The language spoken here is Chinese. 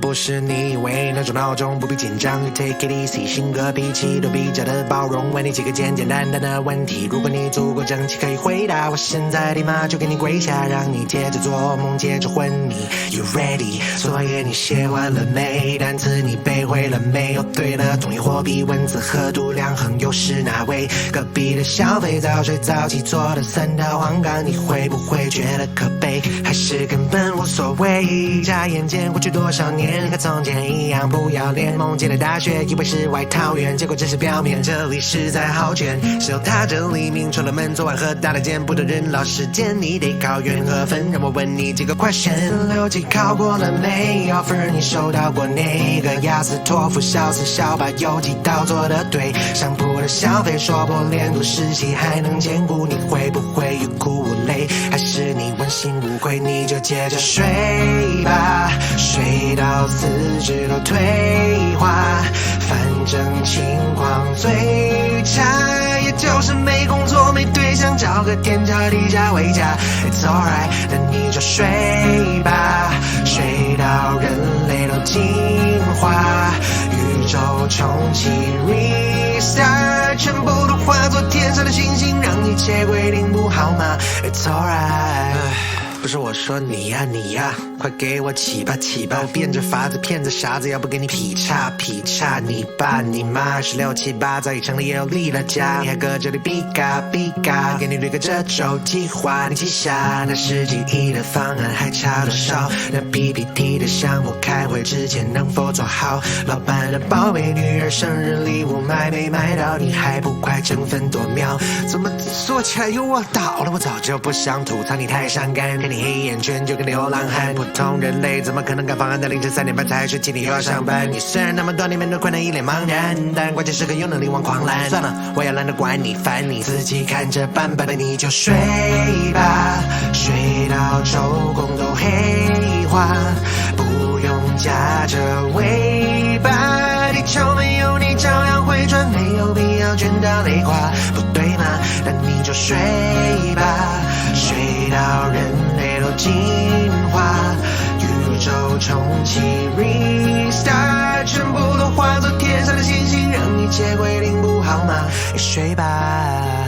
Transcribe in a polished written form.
不是你以为那种闹钟，不必紧张。You take it easy， 性格脾气都比较的包容。问你几个简简单单的问题，如果你足够争气，可以回答，我现在立马就给你跪下，让你接着做梦，接着昏迷。You ready？ 作业你写完了没？单词你背会了没有？对了，统一货币文字和度量衡又是哪位？隔壁的消费早睡早起做的3条黄冈，你会不会觉得可悲？还是根本无所谓？眨眼间过去多少年，和从前一样不要脸。梦见的大学以为是外桃源，结果只是表面，这里实在好卷。只有踏着黎明出了门，昨晚和大的见不得人老时间，你得考缘和分。让我问你几个 question， 六级考过了没 ？offer 你收到过哪个？雅思托福小四小八有几道做的对？上铺的消费说破连读实习还能兼顾，你会不会欲哭无泪？还是你问心无愧，你就接着睡吧，睡到四肢都退化，反正情况最差也就是没工作没对象，找个天差地价为家。 It's alright， 那你就睡吧，睡到人类都进化，宇宙重启 restart， 全部都化作天上的星星，让一切归零不好吗？ It's alright。不是我说你呀你呀，快给我起吧起吧！我变着法子骗着傻子，要不给你劈叉劈叉！你爸你妈16、7、8早已成了也有立了家，你还搁这里逼嘎逼嘎，给你捋个这周计划，你记下那10几亿的方案还差多少？那 PPT 的项目开会之前能否做好？老板的宝贝女儿生日礼物买没买到？你还不快争分夺秒？怎么说起来又我倒了？我早就不想吐槽你太伤感。你黑眼圈就跟流浪汉，普通人类怎么可能赶方案在凌晨3点半才睡，7点又要上班？你虽然那么多年面对困难一脸茫然，但关键时刻又能力挽狂澜。算了，我也懒得管你，烦你自己看着办吧，你就睡吧，睡到周公都黑化，不用夹着尾巴，地球没有你照样会转，没有必要卷到累垮，不对吗？那你就睡吧，睡到人类都进化，宇宙重启 restart， 全部都化作天上的星星，让一切归零不好吗？睡吧。